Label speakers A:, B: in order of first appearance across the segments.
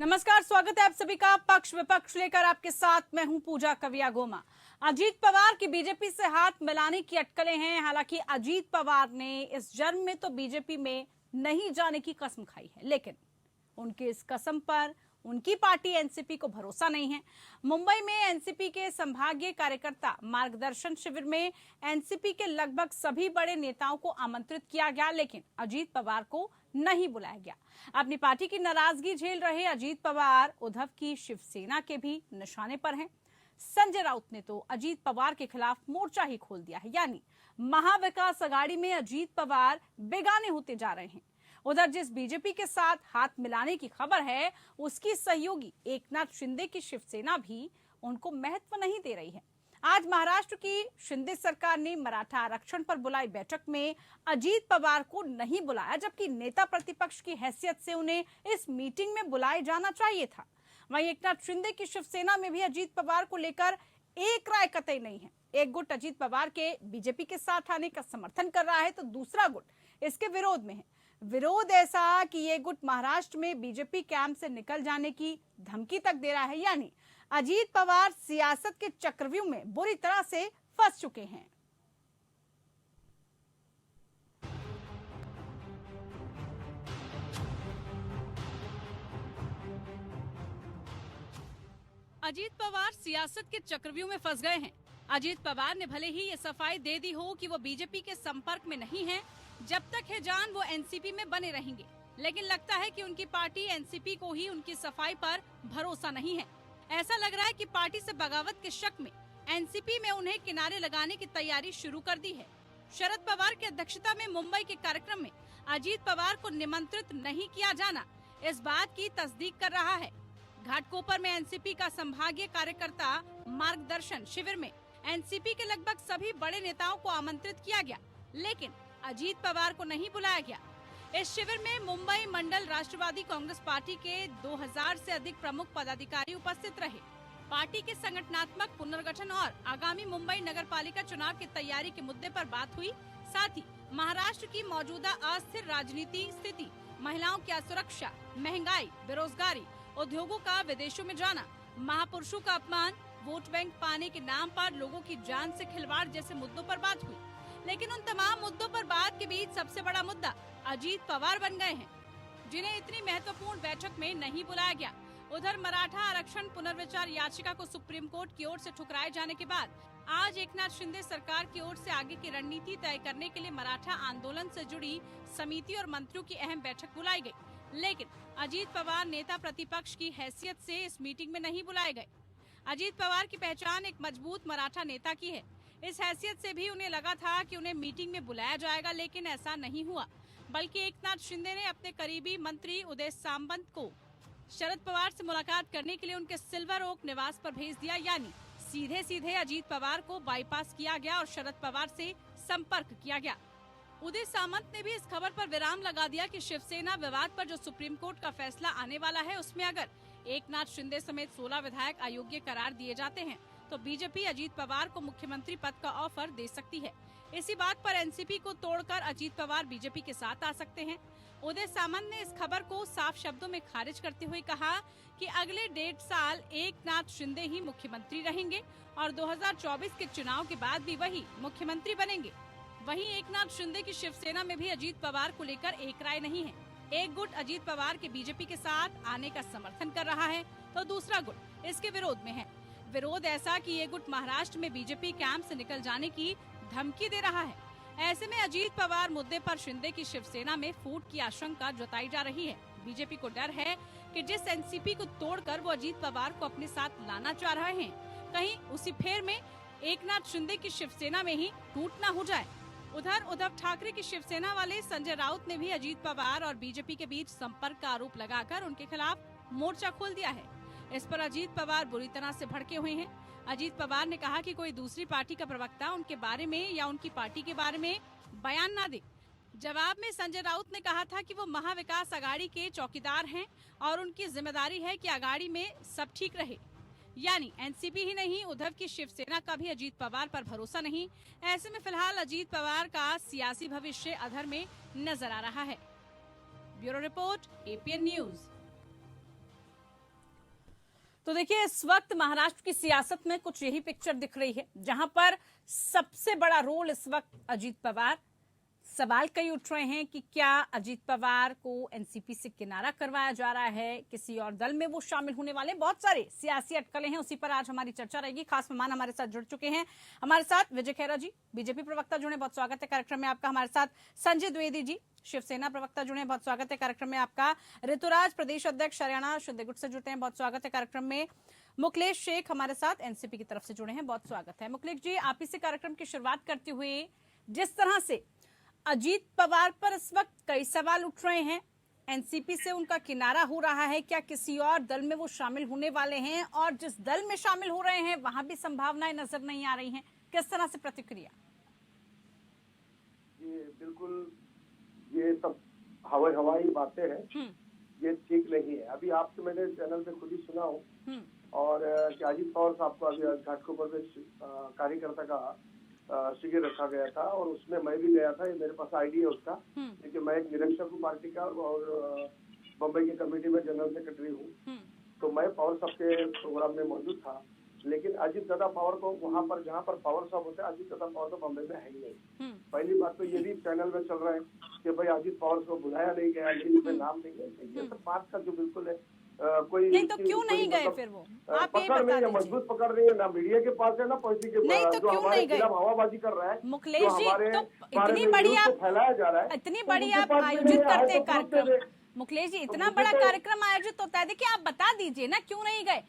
A: नमस्कार, स्वागत है आप सभी का पक्ष विपक्ष लेकर आपके साथ मैं हूं पूजा कविया गोमा। अजीत पवार की बीजेपी से हाथ मिलाने की अटकलें हैं। हालांकि अजीत पवार ने इस जन्म में तो बीजेपी में नहीं जाने की कसम खाई है, लेकिन उनकी इस कसम पर उनकी पार्टी एनसीपी को भरोसा नहीं है। मुंबई में एनसीपी के संभागीय कार्यकर्ता मार्गदर्शन शिविर में एनसीपी के लगभग सभी बड़े नेताओं को आमंत्रित किया गया, लेकिन अजीत पवार को नहीं बुलाया गया। अपनी पार्टी की नाराजगी झेल रहे अजीत पवार उद्धव की शिवसेना के भी निशाने पर हैं। संजय राउत ने तो अजीत पवार के खिलाफ मोर्चा ही खोल दिया है, यानी महाविकास अघाड़ी में अजीत पवार बेगाने होते जा रहे हैं। उधर जिस बीजेपी के साथ हाथ मिलाने की खबर है, उसकी सहयोगी एकनाथ शिंदे की शिवसेना भी उनको महत्व नहीं दे रही है। आज महाराष्ट्र की शिंदे सरकार ने मराठा आरक्षण पर बुलाई बैठक में अजीत पवार को नहीं बुलाया, जबकि नेता प्रतिपक्ष की हैसियत से उन्हें इस मीटिंग में बुलाया जाना चाहिए था। वहीं एकनाथ शिंदे की शिवसेना में भी अजीत पवार को लेकर एक राय कतई नहीं है। एक गुट अजीत पवार के बीजेपी के साथ आने का समर्थन कर रहा है, तो दूसरा गुट इसके विरोध में है। विरोध ऐसा कि ये गुट महाराष्ट्र में बीजेपी कैंप से निकल जाने की धमकी तक दे रहा है, यानी अजीत पवार सियासत के चक्रव्यूह में बुरी तरह से फंस चुके हैं। अजीत पवार सियासत के चक्रव्यूह में फंस गए हैं। अजीत पवार ने भले ही ये सफाई दे दी हो कि वो बीजेपी के संपर्क में नहीं हैं, जब तक है जान वो एनसीपी में बने रहेंगे, लेकिन लगता है कि उनकी पार्टी एनसीपी को ही उनकी सफाई पर भरोसा नहीं है। ऐसा लग रहा है कि पार्टी से बगावत के शक में एनसीपी में उन्हें किनारे लगाने की तैयारी शुरू कर दी है। शरद पवार की अध्यक्षता में मुंबई के कार्यक्रम में अजीत पवार को निमंत्रित नहीं किया जाना इस बात की तस्दीक कर रहा है। घाटकोपर में एनसीपी का संभागीय कार्यकर्ता मार्गदर्शन शिविर में एनसीपी के लगभग सभी बड़े नेताओं को आमंत्रित किया गया, लेकिन अजीत पवार को नहीं बुलाया गया। इस शिविर में मुंबई मंडल राष्ट्रवादी कांग्रेस पार्टी के 2000 से अधिक प्रमुख पदाधिकारी उपस्थित रहे। पार्टी के संगठनात्मक पुनर्गठन और आगामी मुंबई नगरपालिका चुनाव की तैयारी के मुद्दे पर बात हुई। साथ ही महाराष्ट्र की मौजूदा अस्थिर राजनीति स्थिति, महिलाओं की असुरक्षा, महंगाई, बेरोजगारी, उद्योगों का विदेशों में जाना, महापुरुषों का अपमान, वोट बैंक पाने के नाम पर लोगों की जान से खिलवाड़ जैसे मुद्दों पर बात हुई। लेकिन उन तमाम मुद्दों पर बात के बीच सबसे बड़ा मुद्दा अजीत पवार बन गए हैं, जिन्हें इतनी महत्वपूर्ण बैठक में नहीं बुलाया गया। उधर मराठा आरक्षण पुनर्विचार याचिका को सुप्रीम कोर्ट की ओर से ठुकराए जाने के बाद आज एकनाथ शिंदे सरकार की ओर से आगे की रणनीति तय करने के लिए मराठा आंदोलन से जुड़ी समिति और मंत्रियों की अहम बैठक बुलाई गई, लेकिन अजीत पवार नेता प्रतिपक्ष की हैसियत से इस मीटिंग में नहीं बुलाए गए। अजीत पवार की पहचान एक मजबूत मराठा नेता की है। इस हैसियत से भी उन्हें लगा था कि उन्हें मीटिंग में बुलाया जाएगा, लेकिन ऐसा नहीं हुआ, बल्कि एकनाथ शिंदे ने अपने करीबी मंत्री उदय सामंत को शरद पवार से मुलाकात करने के लिए उनके सिल्वर ओक निवास पर भेज दिया, यानी सीधे सीधे अजीत पवार को बाईपास किया गया और शरद पवार से संपर्क किया गया। उदय सामंत ने भी इस खबर पर विराम लगा दिया कि शिवसेना विवाद पर जो सुप्रीम कोर्ट का फैसला आने वाला है, उसमें अगर एकनाथ शिंदे समेत 16 विधायक अयोग्य करार दिए जाते हैं तो बीजेपी अजीत पवार को मुख्यमंत्री पद का ऑफर दे सकती है। इसी बात पर एनसीपी को तोड़कर अजीत पवार बीजेपी के साथ आ सकते हैं। उदय सामंत ने इस खबर को साफ शब्दों में खारिज करते हुए कहा कि अगले 1.5 साल एकनाथ शिंदे ही मुख्यमंत्री रहेंगे और 2024 के चुनाव के बाद भी वही मुख्यमंत्री बनेंगे। वहीं एकनाथ शिंदे की शिवसेना में भी अजीत पवार को लेकर एक राय नहीं है। एक गुट अजीत पवार के बीजेपी के साथ आने का समर्थन कर रहा है, तो दूसरा गुट इसके विरोध में है। विरोध ऐसा कि ये गुट महाराष्ट्र में बीजेपी कैंप से निकल जाने की धमकी दे रहा है। ऐसे में अजीत पवार मुद्दे पर शिंदे की शिवसेना में फूट की आशंका जताई जा रही है। बीजेपी को डर है कि जिस एनसीपी को तोड़कर वो अजीत पवार को अपने साथ लाना चाह रहे हैं, कहीं उसी फेर में एकनाथ शिंदे की शिवसेना में ही टूट न हो जाए। उधर उद्धव ठाकरे की शिवसेना वाले संजय राउत ने भी अजीत पवार और बीजेपी के बीच संपर्क का आरोप लगाकर उनके खिलाफ मोर्चा खोल दिया है। इस पर अजीत पवार बुरी तरह से भड़के हुए हैं। अजीत पवार ने कहा कि कोई दूसरी पार्टी का प्रवक्ता उनके बारे में या उनकी पार्टी के बारे में बयान ना दे। जवाब में संजय राउत ने कहा था कि वो महाविकास अघाड़ी के चौकीदार हैं और उनकी जिम्मेदारी है कि अघाड़ी में सब ठीक रहे। यानी एनसीपी ही नहीं, उद्धव की शिवसेना का भी अजीत पवार पर भरोसा नहीं। ऐसे में फिलहाल अजीत पवार का सियासी भविष्य अधर में नजर आ रहा है। Bureau report, APN news. तो देखिए, इस वक्त महाराष्ट्र की सियासत में कुछ यही पिक्चर दिख रही है, जहां पर सबसे बड़ा रोल इस वक्त अजीत पवार। सवाल कई उठ रहे हैं कि क्या अजीत पवार को एनसीपी से किनारा करवाया जा रहा है, किसी और दल में वो शामिल होने वाले। बहुत सारे सियासी अटकलें हैं, उसी पर आज हमारी चर्चा रहेगी। खास मेहमान हमारे साथ जुड़ चुके हैं। हमारे साथ विजय खेरा जी, बीजेपी प्रवक्ता जुड़े, बहुत स्वागत है कार्यक्रम में आपका। हमारे साथ संजय द्विवेदी जी, शिवसेना प्रवक्ता जुड़े, बहुत स्वागत है कार्यक्रम में आपका। ऋतुराज, प्रदेश अध्यक्ष हरियाणा शुद्ध से जुटे हैं, बहुत स्वागत है कार्यक्रम में। मुखलेश शेख हमारे साथ एनसीपी की तरफ से जुड़े हैं, बहुत स्वागत है। मुखलेश जी, आप इसी कार्यक्रम की शुरुआत करते हुए, जिस तरह से अजीत पवार पर इस वक्त कई सवाल उठ रहे हैं, एनसीपी से उनका किनारा हो रहा है, क्या किसी और दल में वो शामिल होने वाले हैं, और जिस दल में शामिल हो रहे हैं वहां भी संभावनाएं नजर नहीं आ रही हैं, किस तरह से प्रतिक्रिया?
B: ये बिल्कुल, ये सब हवाई बातें हैं, ये ठीक नहीं है। अभी आपसे मैंने चैनल पे खुद ही सुना हूँ, और अजीत पवार साहब को अभी घाटकोपर में कार्यकर्ता का शिविर रखा गया था, और उसमें मैं भी गया था। ये मेरे पास आईडी है उसका, क्योंकि मैं एक निरीक्षक हूँ पार्टी का, और बम्बई की कमेटी में जनरल सेक्रेटरी हूँ। तो मैं पवार साहब के प्रोग्राम में मौजूद था, लेकिन अजीत दादा पवार को वहाँ पर, जहाँ पर पवार साहब होते हैं, अजीत दादा पवार तो बम्बई में है ही नहीं। पहली बात तो ये भी चैनल में चल रहा है कि भाई अजीत पवार को बुलाया नहीं गया, लिस्ट में नाम नहीं है। ये सब बात का जो बिल्कुल है कोई
A: नहीं, तो क्यों नहीं गए फिर वो? आप ये बता दीजिए।
B: मजबूत पकड़ रही है, ना मीडिया के पास है ना पैसे के पास।
A: नहीं, तो क्यों नहीं गए?
B: हवाबाजी कर रहा है
A: मुखलेश जी, तो इतनी बड़ी आप
B: फैलाया जा रहा है,
A: इतनी बड़ी आप आयोजित करते हैं कार्यक्रम। मुखलेश जी, इतना बड़ा कार्यक्रम आयोजित होता है, देखिए आप बता दीजिए ना क्यों नहीं गए।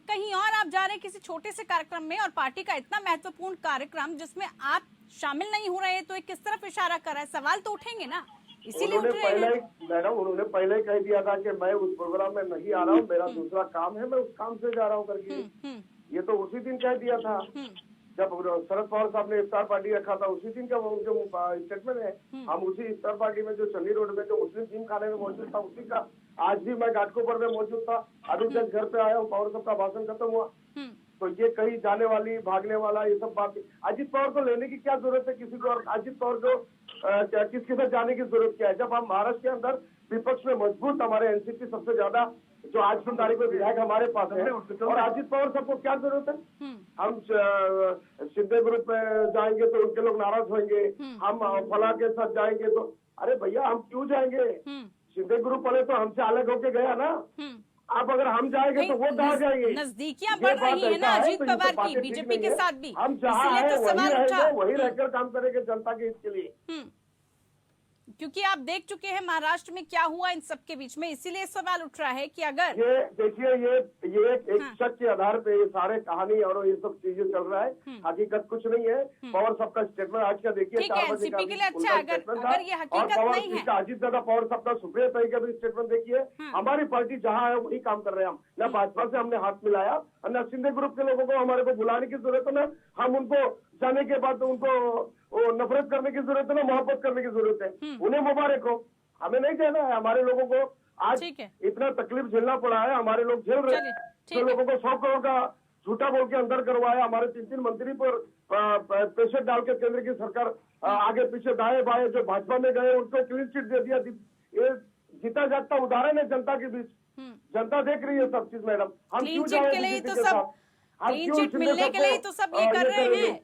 A: कहीं और आप जा रहे हैं किसी छोटे से कार्यक्रम में, और पार्टी का इतना महत्वपूर्ण कार्यक्रम जिसमें आप शामिल नहीं हो रहे, तो ये किस तरफ इशारा कर रहा है? सवाल तो उठेंगे ना, इसीलिए उठ रहे हैं।
B: मैडम, उन्होंने पहले कह दिया था कि मैं उस प्रोग्राम में नहीं आ रहा हूँ, मेरा दूसरा काम है, मैं उस काम से जा रहा हूँ करके। ये तो उसी दिन कह दिया था जब शरद पवार साहब ने इफ्तार पार्टी रखा था, उसी दिन का उनके स्टेटमेंट है। हम उसी इफ्तार पार्टी में जो चन्नी रोड में जो मुस्लिम जिम खाने में मौजूद था, उसी का आज भी मैं घाटकोपर में मौजूद था। अभी जब घर पे आया हूँ, पवार साहब का भाषण खत्म हुआ, तो ये कहीं जाने वाली, भागने वाला, ये सब बात। अजीत पवार को लेने की क्या जरूरत है किसी को? और अजीत पवार को किसके साथ जाने की जरूरत क्या है? जब हम महाराष्ट्र के अंदर विपक्ष में मजबूत, हमारे एनसीपी सबसे ज्यादा जो आज की तारीख में विधायक हमारे पास है, और अजीत पवार सबको क्या जरूरत है? हम शिंदे ग्रुप में जाएंगे तो उनके लोग नाराज होंगे, हम फला के साथ जाएंगे तो, अरे भैया हम क्यों जाएंगे? शिंदे ग्रुप वाले तो हमसे अलग होके गया ना। अब अगर हम जाएंगे तो वो कहाँ जाएंगे?
A: नजदीकियां बढ़ रही है ना अजीत पवार की बीजेपी के साथ भी।
B: हम जहाँ है वही रहकर काम करेंगे जनता के हित के लिए,
A: क्योंकि आप देख चुके हैं महाराष्ट्र में क्या हुआ इन सबके बीच में, इसीलिए सवाल उठ रहा है कि अगर
B: ये देखिए, ये एक शक के आधार पे ये सारे कहानी और ये सब चीजें चल रहा है, हकीकत कुछ नहीं है। पवार साहब का स्टेटमेंट आज का देखिए, 4 बजे का
A: के लिए अच्छा, अगर ये हकीकत नहीं है,
B: अजीत दादा पवार साहब का सुप्रिया ताई का भी स्टेटमेंट देखिए। हमारी पार्टी जहाँ है वही काम कर रहे हैं हम, न भाजपा से हमने हाथ मिलाया, न शिंदे ग्रुप के लोगों को हमारे को बुलाने की जरूरत है, न हम उनको जाने के बाद उनको नफरत करने की जरूरत है, ना मोहब्बत करने की जरूरत है। उन्हें मुबारक हो, हमें नहीं कहना है। हमारे लोगों को आज इतना तकलीफ झेलना पड़ा है, हमारे लोग झेल रहे हैं। तो लोगों को 100 करोड़ का झूठा बोल के अंदर करवाया, हमारे 3 मंत्री पर प्रेशर डाल के केंद्र की सरकार आगे पीछे दाएं बाएं जो भाजपा में गए उनको क्लीन चिट दे दिया। ये जीता जागता उदाहरण है जनता के बीच, जनता देख रही है सब चीज। मैडम, हम क्यों जाए
A: क्लीन चिट मिलने के लिए तो सब ये कर रहे हैं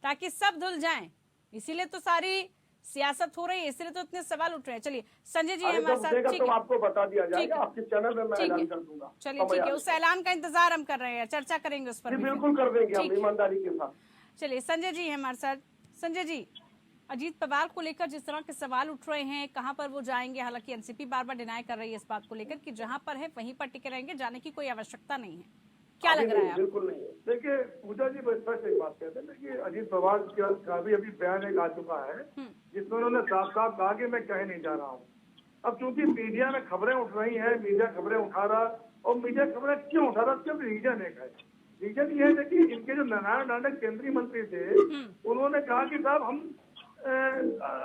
A: ताकि सब धुल जाएं, इसीलिए तो सारी सियासत हो रही है, इसलिए तो इतने सवाल उठ रहे हैं। चलिए संजय जी हमारे साथ, ठीक है,
B: आपको बता दिया जाएगा, आपके चैनल में मैं ऐलान कर दूंगा।
A: चलिए ठीक है, उस ऐलान का इंतजार हम कर रहे हैं, चर्चा करेंगे उस पर।
B: बिल्कुल कर देंगे हम ईमानदारी के साथ।
A: चलिए संजय जी हमारे साथ। संजय जी, अजीत पवार को लेकर जिस तरह के सवाल उठ रहे हैं, कहां पर वो जाएंगे, हालांकि एनसीपी बार बार डिनाई कर रही है इस बात को लेकर कि जहां पर है वहीं पर टिके रहेंगे, जाने की कोई आवश्यकता नहीं है, क्या लग रहा है?
B: बिल्कुल नहीं है। देखिए पूजा जी, स्पष्ट एक बात कहते हैं कि अजीत पवार का भी अभी बयान एक आ चुका है जिसमें उन्होंने साफ साफ कहा कि मैं कहीं नहीं जा रहा हूँ। अब चूंकि मीडिया में खबरें उठ रही हैं, मीडिया खबरें उठा रहा, और मीडिया खबरें क्यों उठा रहा, उसका रीजन एक है। रीजन ये है कि इनके जो नारायण राणे केंद्रीय मंत्री थे, उन्होंने कहा कि साहब हम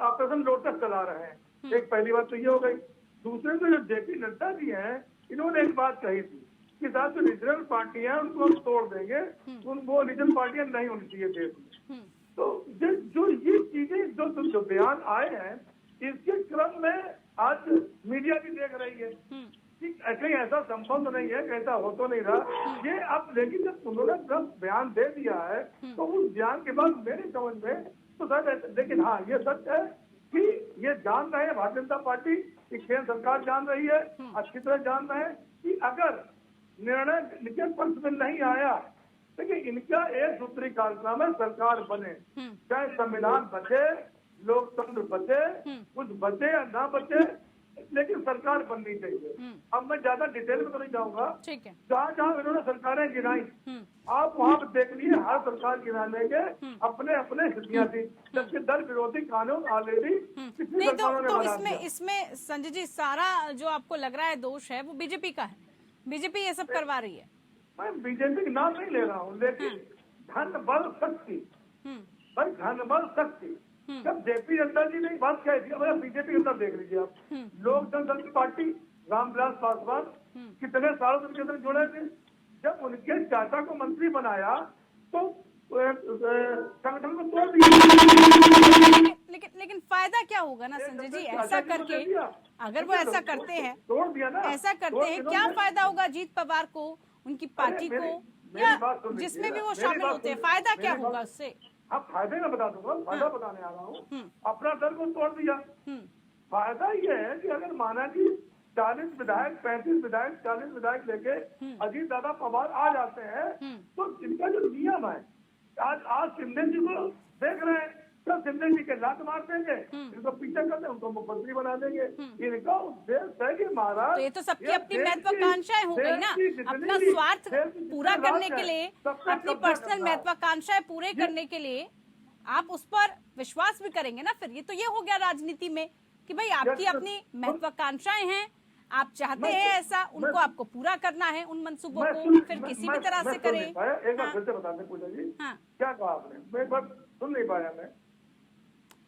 B: ऑपरेशन लोटस चला रहे हैं। एक पहली बात तो ये हो गई। दूसरे में जो जेपी नड्डा जी हैं, इन्होंने एक बात कही थी कि साथ जो रीजनल पार्टियां उनको हम तोड़ देंगे, वो रीजनल पार्टियां नहीं होनी चाहिए देश में। तो जो ये चीजें जो बयान आए हैं, इसके क्रम में आज मीडिया भी देख रही है
C: कहीं ऐसा संभव तो नहीं है, ऐसा हो तो नहीं रहा ये अब। लेकिन जब उन्होंने जब बयान दे दिया है तो उस बयान के बाद मेरी समझ में तो सर, लेकिन हाँ ये सच है कि ये जान रहे हैं भारतीय जनता पार्टी की केंद्र सरकार जान रही है, अच्छी तरह जान रहे हैं कि अगर निर्णय निकट पक्ष में नहीं आया देखिए इनका एक सूत्री कार्यक्रम है, सरकार बने चाहे संविधान बचे, लोकतंत्र बचे, कुछ बचे या ना बचे, लेकिन सरकार बननी चाहिए। अब मैं ज्यादा डिटेल में तो नहीं जाऊंगा।
A: ठीक है।
C: जहाँ जहाँ इन्होंने सरकारें गिराई आप वहाँ पर देख लिए, हर सरकार गिराने के अपने अपने स्थितियाँ थी, जबकि दल विरोधी कानून ऑलरेडी पिछली
A: नहीं
C: सरकारों ने
A: तो
C: बना दिया।
A: इसमें संजय जी सारा जो आपको लग रहा है दोष है वो बीजेपी का है, बीजेपी ये सब करवा रही है।
C: मैं बीजेपी का नाम नहीं ले रहा हूँ, लेकिन धन बल शक्ति, भाई धन बल शक्ति, जब जेपी नड्डा जी ने बात कही थी, अब बीजेपी के अंदर देख लीजिए आप, लोक जनशक्ति पार्टी रामविलास पासवान कितने सालों तक के अंदर जुड़े थे, जब उनके चाचा को मंत्री बनाया तो संगठन को तोड़ दिया।
A: लेकिन फायदा क्या होगा ना संजय जी, ऐसा करके अगर वो ऐसा करते हैं,
C: तोड़ दिया ना,
A: ऐसा करते हैं, क्या फायदा होगा अजीत पवार को, उनकी पार्टी को, या जिसमें भी वो शामिल होते हैं, फायदा क्या होगा उससे?
C: अब फायदे में बता दूंगा, फायदा बताने आ रहा हूँ। अपना दल को तोड़ दिया। फायदा ये है कि अगर माना कि 40 विधायक 35 विधायक 40 विधायक लेके अजीत दादा पवार आ जाते हैं तो इनका जो नियम है, आज शिंदे जी को देख रहे हैं, तो शिंदे जी के लात मार देंगे, इनको पीछे कर देंगे, उनको मुख्यमंत्री बना देंगे। इनका उद्देश्य है कि महाराज,
A: तो ये तो सबकी अपनी महत्वाकांक्षाएं हो गई ना, अपना स्वार्थ पूरा करने के लिए, अपनी पर्सनल महत्वाकांक्षाएं पूरे करने के लिए आप उस पर विश्वास भी करेंगे ना। फिर ये हो गया राजनीति में कि भाई आपकी अपनी महत्वाकांक्षाएं हैं, आप चाहते हैं ऐसा, उनको आपको पूरा करना है, उन मंसूबों को फिर किसी भी तरह से करें।
C: एक बार फिर से बता दें पूजा जी, क्या कहा आपने? मैं एक बार सुन नहीं पाया, मैं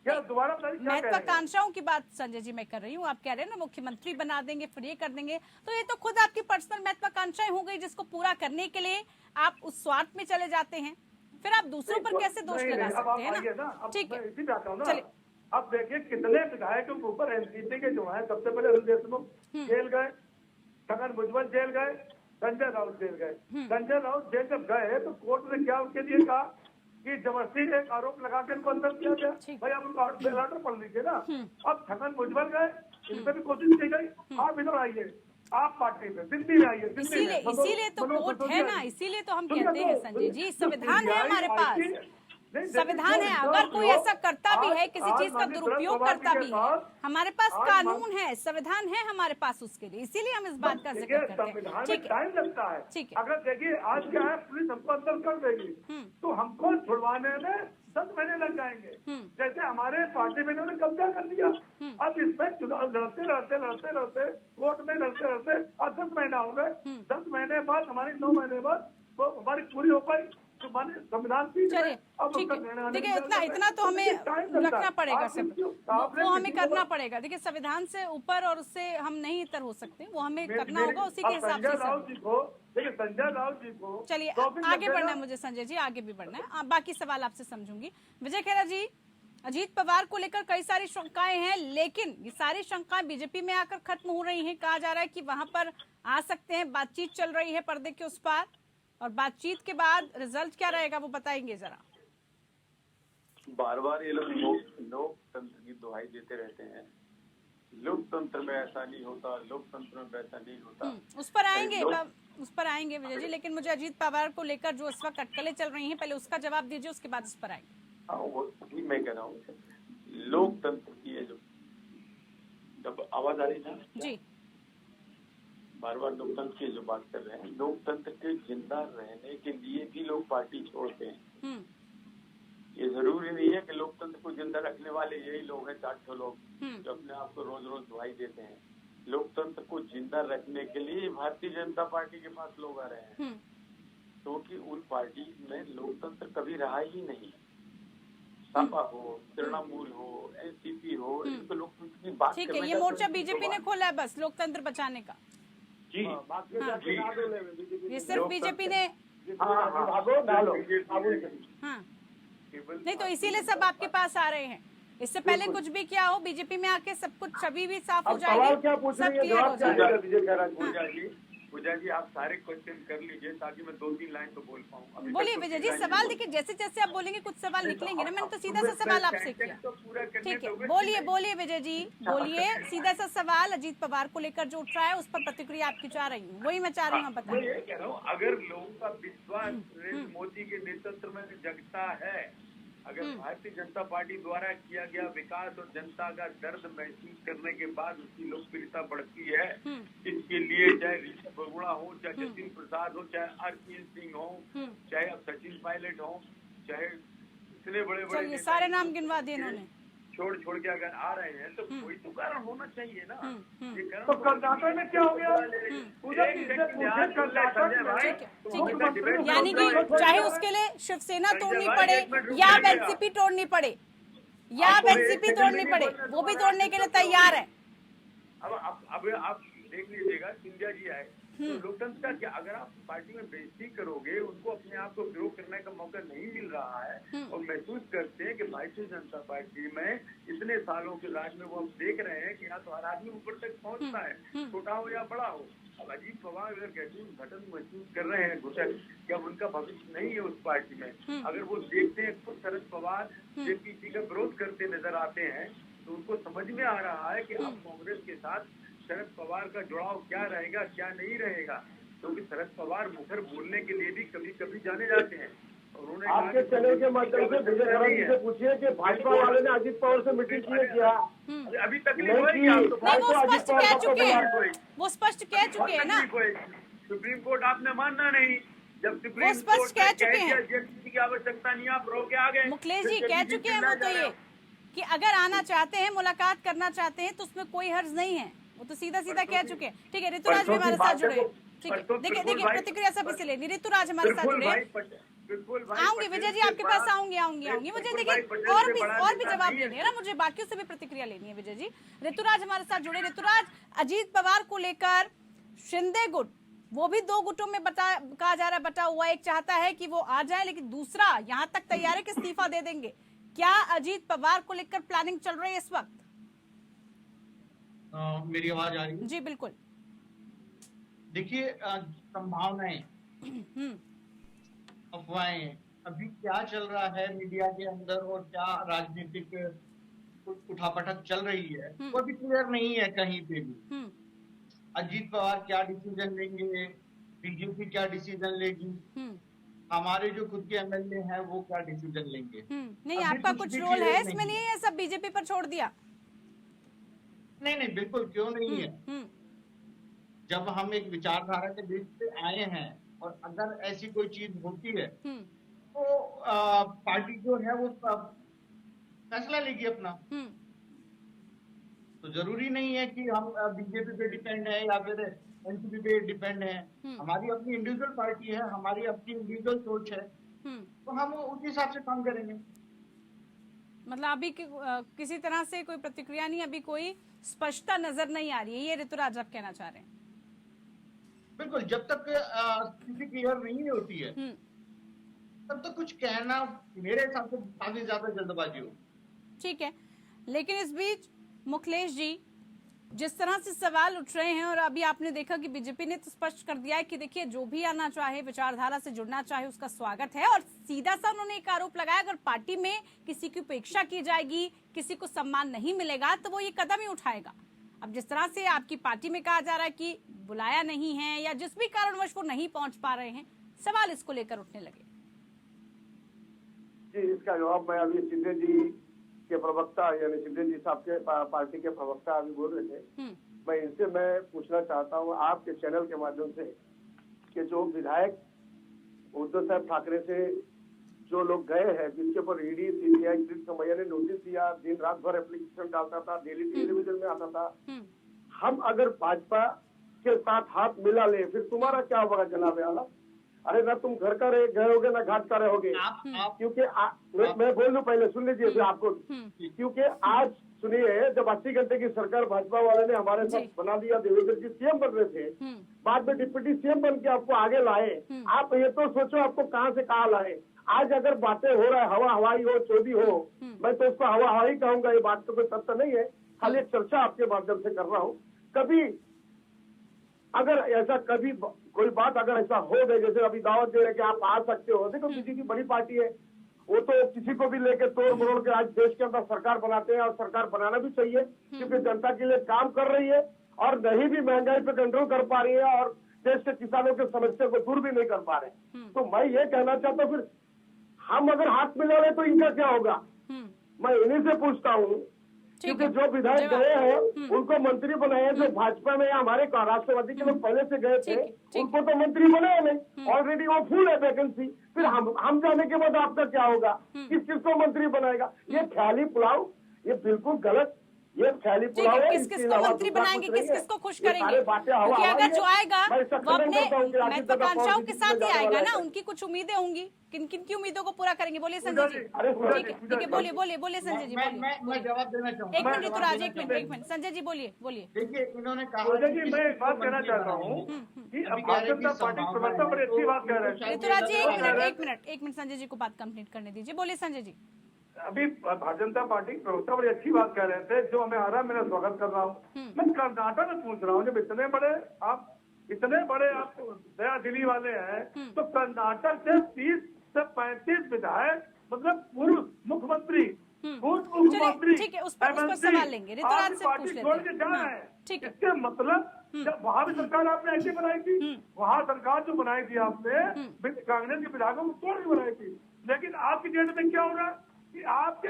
C: क्या दोबारा
A: महत्वाकांक्षाओं की बात संजय जी मैं कर रही हूँ। आप कह रहे हैं ना मुख्यमंत्री बना देंगे, फिर ये कर देंगे, तो ये तो खुद आपकी पर्सनल महत्वाकांक्षाएं हो गई, जिसको पूरा करने के लिए आप उस स्वार्थ में चले जाते हैं, फिर आप दूसरों पर कैसे दोष लगा सकते हैं ना? ठीक है, चलिए।
C: अब देखिए कितने विधायकों के ऊपर एनसीपी के जो है, सबसे पहले अरुण देशमुख जेल गए, छगन भुजबल जेल गए, संजय राउत जेल गए। संजय राउत जेल जब गए तो कोर्ट ने क्या उनके लिए कहा कि जबरदस्ती एक आरोप लगा के इनको अंदर किया गया। भाई आप उनको ऑर्डर पढ़ लीजिए ना। अब छगन भुजबल गए, इन पर भी कोशिश की गई, आप इधर आइए, आप पार्टी में दिल्ली में आइए।
A: इसीलिए तो कोर्ट है ना, इसीलिए तो हम कहते हैं संजय जी, संविधान है हमारे पास, संविधान है। अगर कोई ऐसा करता भी है, किसी चीज का दुरुपयोग करता भी है, हमारे पास कानून है, संविधान है हमारे पास उसके लिए, इसीलिए हम इस बात का जिक्र करते हैं। ठीक है,
C: टाइम लगता है।
A: ठीक है।
C: अगर देखिए आज क्या है, पुलिस हमको अंदर कर देगी तो हमको छुड़वाने में 10 महीने लग जाएंगे। जैसे हमारे पार्टी में इन्होंने कब्जा कर लिया, अब इसमें चुनाव लड़ते लड़ते कोर्ट में लड़ते और 10 महीना हो गए। 10 महीने बाद हमारी 9 महीने बाद वो हमारी पूरी हो पाई, संविधान।
A: चलिए ठीक है, देखिए इतना तो हमें रखना पड़ेगा, सब वो हमें करना पड़ेगा। देखिए संविधान से ऊपर और उससे हम नहीं इतर हो सकते, वो हमें करना होगा उसी के हिसाब से।
C: संजय राउत जी को
A: चलिए आगे बढ़ना है मुझे संजय जी, आगे भी बढ़ना है, बाकी सवाल आपसे समझूंगी। विजय खेरा जी, अजीत पवार को लेकर कई सारी शंकाएं हैं, लेकिन ये सारी शंकाएं बीजेपी में आकर खत्म हो रही हैं। कहा जा रहा है कि वहां पर आ सकते हैं, बातचीत चल रही है पर्दे के उस पार, और बातचीत के बाद रिजल्ट क्या रहेगा वो बताएंगे जरा।
D: बार बार ये लोग लोकतंत्र की दुहाई देते रहते हैं, लोकतंत्र में ऐसा नहीं होता, लोकतंत्र में वैसा नहीं होता।
A: उस पर आएंगे विजय जी, लेकिन मुझे अजीत पवार को लेकर जो इस वक्त अटकलें चल रही हैं, पहले उसका जवाब दीजिए, उसके बाद इस पर आएंगे।
D: वही मैं कह रहा हूँ, लोकतंत्र की है जो जब आवाज आ रही है
A: जी,
D: बार बार लोकतंत्र की जो बात कर रहे हैं, लोकतंत्र के जिंदा रहने के लिए भी लोग पार्टी छोड़ते हैं। ये जरूरी नहीं है कि लोकतंत्र को जिंदा रखने वाले यही लोग हैं, 400 लोग जो अपने आप को रोज रोज दुहाई देते हैं। लोकतंत्र को जिंदा रखने के लिए भारतीय जनता पार्टी के पास लोग आ रहे हैं, क्योंकि उन पार्टी में लोकतंत्र कभी रहा ही नहीं। सपा हो, तृणमूल हो, एनसीपी हो, इनको लोकतंत्र की बात।
A: ठीक है, ये मोर्चा बीजेपी ने खोला है बस लोकतंत्र बचाने का।
D: जी
A: ये सिर्फ बीजेपी ने। हाँ, नहीं तो इसीलिए सब आपके पास आ रहे हैं, इससे पहले कुछ भी किया हो बीजेपी में आके सब कुछ छवि भी साफ हो
B: अब सवाल क्या
A: जाएगी,
B: पूछ
A: सब
B: रही है,
A: क्लियर हो
B: जवाब क्या
A: जाएगा।
B: देगा विजय खैरा?
D: पूजा जी आप सारे क्वेश्चन कर लीजिए ताकि मैं 2-3 लाइन तो बोल पाऊँ।
A: बोलिए विजय जी, सवाल देखिए जैसे जैसे आप बोलेंगे कुछ सवाल निकलेंगे ना, मैंने तो सीधा सा सवाल आपसे किया। ठीक है, बोलिए बोलिए विजय जी, बोलिए सीधा सा सवाल अजीत पवार को लेकर जो उठ रहा है उस पर प्रतिक्रिया आपकी चाह रही हूँ, वही मैं चाह रही हूँ आप
D: मैं
A: बताइए।
D: ये कह रहा हूँ, अगर लोगों का विश्वास नरेंद्र मोदी के नेतृत्व में जगता है, अगर भारतीय जनता पार्टी द्वारा किया गया विकास और जनता का दर्द महसूस करने के बाद उसकी लोकप्रियता बढ़ती है, इसके लिए चाहे ऋषभ बगुड़ा हो, चाहे जतिन प्रसाद हो, चाहे आरपीएन सिंह हो, चाहे अब सचिन पायलट हो, चाहे इतने बड़े बड़े
A: चलिए सारे नाम गिनवा दिए इन्होंने।
D: छोड़ के अगर आ रहे हैं तो कोई तो कारण होना चाहिए ना। ये कारण
C: तो कर्नाटक में क्या हो गया?
A: यानी कि चाहे उसके लिए शिवसेना तोड़नी पड़े या एनसीपी तोड़नी पड़े, या एनसीपी तोड़नी पड़े, वो भी तोड़ने के लिए तैयार है।
D: अब आप देख लीजिएगा, सिंधिया जी आए तो लोकतंत्र का क्या, अगर आप पार्टी में बेइज्जती करोगे, उनको अपने आप को ग्रो करने का मौका नहीं मिल रहा है और महसूस करते हैं कि भारतीय जनता पार्टी में इतने सालों के राज में वो हम देख रहे हैं कि यहाँ तो हर आदमी ऊपर तक पहुँचता है, छोटा हो या बड़ा हो। अब अजीत पवार अगर कहते घटन महसूस कर रहे हैं घुटन, क्या उनका भविष्य नहीं है उस पार्टी में? अगर वो देखते हैं खुद शरद पवार जेपीसी का विरोध करते नजर आते हैं तो उनको समझ में आ रहा है कि अब कांग्रेस के साथ शरद पवार का जुड़ाव क्या रहेगा क्या नहीं रहेगा, क्योंकि शरद पवार मुखर बोलने के लिए भी कभी कभी जाने जाते हैं। उन्होंने
B: आपके चैनल के माध्यम से विजय खैरा जी से पूछिए कि भाजपा वाले ने अजीत पवार से मीटिंग की है क्या?
D: अभी तक
A: नहीं, वो स्पष्ट कह चुके हैं, वो स्पष्ट कह चुके हैं ना।
D: सुप्रीम कोर्ट आपने मानना नहीं, जब सुप्रीम
A: स्पष्ट कह चुके हैं
D: की आवश्यकता नहीं, आप रो के आ गए।
A: मुखलेश जी कह चुके हैं वो तो ये कि अगर आना चाहते हैं, मुलाकात करना चाहते हैं तो उसमें कोई हर्ज नहीं है, वो तो सीधा कह चुके हैं। ठीक है, ऋतुराज भी हमारे साथ जुड़े। ठीक है, देखिए प्रतिक्रिया सभी से लेनी, ऋतुराज हमारे साथ जुड़े। आऊंगी विजय जी आपके पास, आऊंगी। मुझे देखिए और भी जवाब लेने हैं ना, मुझे बाकियों से भी प्रतिक्रिया लेनी है विजय जी। ऋतुराज हमारे साथ जुड़े। ऋतुराज, अजीत पवार को लेकर शिंदे गुट, वो भी 2 गुटों में कहा जा रहा है बटा हुआ, एक चाहता है कि वो आ जाए लेकिन दूसरा यहाँ तक तैयार है कि इस्तीफा दे देंगे। क्या अजीत पवार को लेकर प्लानिंग चल रही है इस वक्त?
E: मेरी आवाज आ रही है?
A: जी बिल्कुल।
E: देखिए संभावनाएं, अफवाहें, अभी क्या चल रहा है मीडिया के अंदर और क्या राजनीतिक उठापटक चल रही है वो अभी क्लियर नहीं है कहीं पे भी। अजीत पवार क्या डिसीजन लेंगे, बीजेपी क्या डिसीजन लेगी, हमारे जो खुद के एमएलए हैं वो क्या डिसीजन लेंगे।
A: नहीं, आपका कुछ रोल है इसमें? नहीं है, सब बीजेपी पर छोड़ दिया?
E: नहीं, बिल्कुल क्यों नहीं है। जब हम एक विचारधारा के बीच से आए हैं और अगर ऐसी कोई चीज होती है तो पार्टी जो है वो फैसला लेगी अपना। तो जरूरी नहीं है कि हम बीजेपी पे डिपेंड है या फिर एनसीपी पे डिपेंड है। हमारी अपनी इंडिविजुअल पार्टी है, हमारी अपनी इंडिविजुअल सोच है, तो हम उस हिसाब से काम करेंगे।
A: मतलब अभी किसी तरह से कोई प्रतिक्रिया नहीं, अभी कोई स्पष्टता नजर नहीं आ रही है, ये ऋतुराज आप कहना चाह रहे हैं?
E: बिल्कुल, जब तक स्थिति क्लियर नहीं होती है तब तक कुछ कहना मेरे हिसाब से काफी ज्यादा जल्दबाजी हो।
A: ठीक है, लेकिन इस बीच मुखलेश जी, जिस तरह से सवाल उठ रहे हैं और अभी आपने देखा कि बीजेपी ने तो स्पष्ट कर दिया है कि देखिए जो भी आना चाहे, विचारधारा से जुड़ना चाहे, उसका स्वागत है। और सीधा सा उन्होंने एक आरोप लगाया, अगर पार्टी में किसी की उपेक्षा की जाएगी, किसी को सम्मान नहीं मिलेगा तो वो ये कदम ही उठाएगा। अब जिस तरह से आपकी पार्टी में कहा जा रहा है कि बुलाया नहीं है या जिस भी कारणवश वो नहीं पहुंच पा रहे हैं, सवाल इसको लेकर उठने लगे।
B: जी, इसका जवाब मैं अभी शिंदे जी के प्रवक्ता यानी शिंदे जी साहब के पार्टी के प्रवक्ता अभी बोल रहे थे, मैं इनसे पूछना चाहता हूँ आपके चैनल के माध्यम से कि जो विधायक उद्धव साहब ठाकरे से जो लोग गए हैं, जिनके ऊपर ईडी सीबीआई मैया ने नोटिस दिया, दिन रात भर एप्लीकेशन डालता था, डेली टेलीविजन में आता था, हम अगर भाजपा के साथ हाथ मिला ले फिर तुम्हारा क्या होगा जनाब आला? अरे ना तुम घर का गए होगे ना घाट का रहोगे। क्योंकि मैं बोल लूं, पहले सुन लीजिए फिर आपको। क्योंकि आज सुनिए, जब 80 घंटे की सरकार भाजपा वाले ने हमारे साथ बना दिया, देवेंद्र जी सीएम बन रहे थे, बाद में डिप्टी सीएम बन के आपको आगे लाए। आप ये तो सोचो आपको कहाँ से कहाँ लाए। आज अगर बातें हो रहा है, हवा हवाई हो, चोरी हो, मैं तो उसको हवा हवाई कहूंगा। ये बात तो कोई तथ्य नहीं है, खाली एक चर्चा आपके माध्यम से कर रहा हूँ। कभी अगर ऐसा कभी कोई बात अगर ऐसा हो गई, जैसे अभी दावत दे रहे कि आप आ सकते हो, देखो किसी की बड़ी पार्टी है, वो तो किसी को भी लेके तोड़ मरोड़ के आज देश के अंदर सरकार बनाते हैं, और सरकार बनाना भी चाहिए क्योंकि जनता के लिए काम कर रही है और नहीं भी महंगाई पे कंट्रोल कर पा रही है और देश के किसानों की समस्या को दूर भी नहीं कर पा रहे। तो मैं ये कहना चाहता हूँ, फिर हम अगर हाथ मिला रहे तो इनका क्या होगा? मैं इन्हीं से पूछता हूँ, क्योंकि जो विधायक गए हैं उनको मंत्री बनाए हैं, जो भाजपा में हमारे राष्ट्रवादी के लोग पहले से गए थे उनको तो मंत्री बनाए नहीं, ऑलरेडी वो फुल है वैकेंसी। फिर हम जाने के बाद आपका क्या होगा? किसको मंत्री बनाएगा? ये ख्याली पुलाव, ये बिल्कुल गलत, ये ख्याली पुलाव है।
A: किस को मंत्री बनाएंगे, किस को खुश करेंगे? क्योंकि अगर जो आएगा वो अपने महत्वाकांक्षाओं के साथ ही आएगा ना, उनकी कुछ उम्मीदें होंगी, किन किन की उम्मीदों को पूरा करेंगे? बोलिए संजय जी। ठीक है, बोलिए संजय जी, बोलिए।
E: मैं जवाब देना चाहूँगा।
A: एक मिनट ऋतुराज, एक मिनट संजय जी, बोलिए।
E: देखिए, इन्होंने कहा
C: जी, मैं एक बात कहना चाहता हूँ कि अब भारतीय जनता पार्टी प्रवक्ता बड़ी अच्छी बात कह रहे हैं।
A: ऋतुराज जी एक मिनट संजय जी को बात कंप्लीट करने दीजिए। बोलिए संजय जी।
C: अभी भारतीय जनता पार्टी प्रवक्ता बड़ी अच्छी बात कह रहे थे, जो हमें आ रहा है, मेरा स्वागत कर रहा हूँ। मैं कर्नाटक में पूछ रहा हूँ, जब इतने बड़े आप दया दिली वाले हैं, तो कर्नाटक से 30 से 35 विधायक, मतलब पूर्व मुख्यमंत्री, पूर्व मुख्यमंत्री,
A: ठीक है, उस पर सवाल लेंगे। ऋतुराज से पूछ लेते हैं।
C: जा रहे हैं।
A: ठीक है,
C: इसके मतलब जब वहाँ भी सरकार आपने ऐसी बनाई थी, वहाँ सरकार जो बनाई थी आपने कांग्रेस के विधायकों को तोड़ के बनाई थी, लेकिन आपकी डेट में क्या हो रहा है कि आपके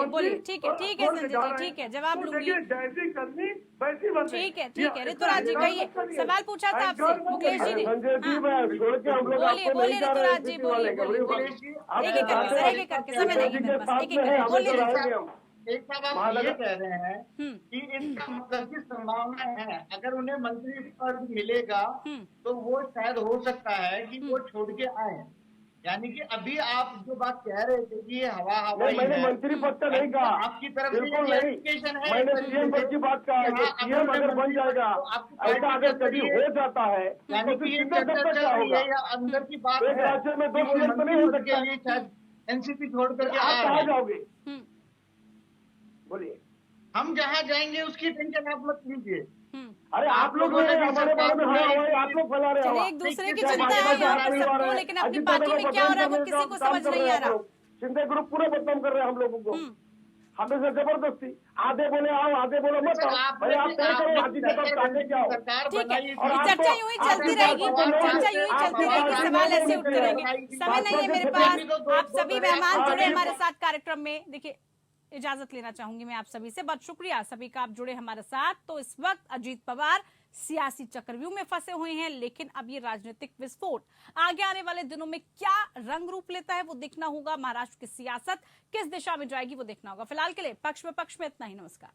A: बोलिए। ठीक है संजय जी, ठीक है, जवाब लूंगी।
C: जैसी करनी वैसी बननी।
A: ठीक है ऋतुराज जी, कहिए, सवाल पूछा था आपसे मुकेश जी ने। बोलिए ऋतुराज जी, बोलिए। एक एक करके समय नहीं है, बस एक करके बोलिए।
E: एक साहब आप ये कह रहे हैं कि इसका मतलब की संभावना है, अगर उन्हें मंत्री पद मिलेगा तो वो शायद हो सकता है कि वो छोड़ के आए। यानी कि अभी आप जो बात कह रहे थे कि ये हवा हवाई है,
B: मैंने मंत्री पद का नहीं कहा,
E: आपकी तरफ से
B: बिल्कुल नहीं। मैंने सीएम पद की बात कहा है, सीएम अगर बन जाएगा, ऐसा अगर कभी हो जाता है
E: यानी कि ये चर्चा चल रही है या अंदर की बात है,
B: एक राज्य में 2 सीएम तो नहीं हो सकते,
E: शायद एनसीपी छोड़ करके
B: आप कहाँ जाओगे? बोलिए।
E: हम जहाँ जाएंगे उसकी टेंशन आप मत लीजिए।
B: अरे आप लोग हमारे बारे में आप लोग फैला रहे हो।
A: एक दूसरे की चिंता है यहाँ पर सबको, लेकिन अपनी पार्टी में क्या हो रहा है वो किसी को समझ नहीं आ रहा।
B: शिंदे ग्रुप पूरा बदनाम कर रहे हैं हम लोगों को, हमें से जबरदस्ती। आधे बोले आओ, आधे बोले मत आओ। भाई आप तय करो, हाथी के पास काटे क्या हो।
A: ठीक है, चर्चा यूं ही चलती रहेगी, सवाल ऐसे उठते रहेंगे। समय नहीं है मेरे पास। आप सभी मेहमान जुड़े हमारे साथ कार्यक्रम में। देखिए, इजाजत लेना चाहूंगी मैं आप सभी से। बहुत शुक्रिया सभी का, आप जुड़े हमारे साथ। तो इस वक्त अजीत पवार सियासी चक्रव्यूह में फंसे हुए हैं, लेकिन अब ये राजनीतिक विस्फोट आगे आने वाले दिनों में क्या रंग रूप लेता है वो देखना होगा। महाराष्ट्र की सियासत किस दिशा में जाएगी वो देखना होगा। फिलहाल के लिए पक्ष विपक्ष में इतना ही। नमस्कार।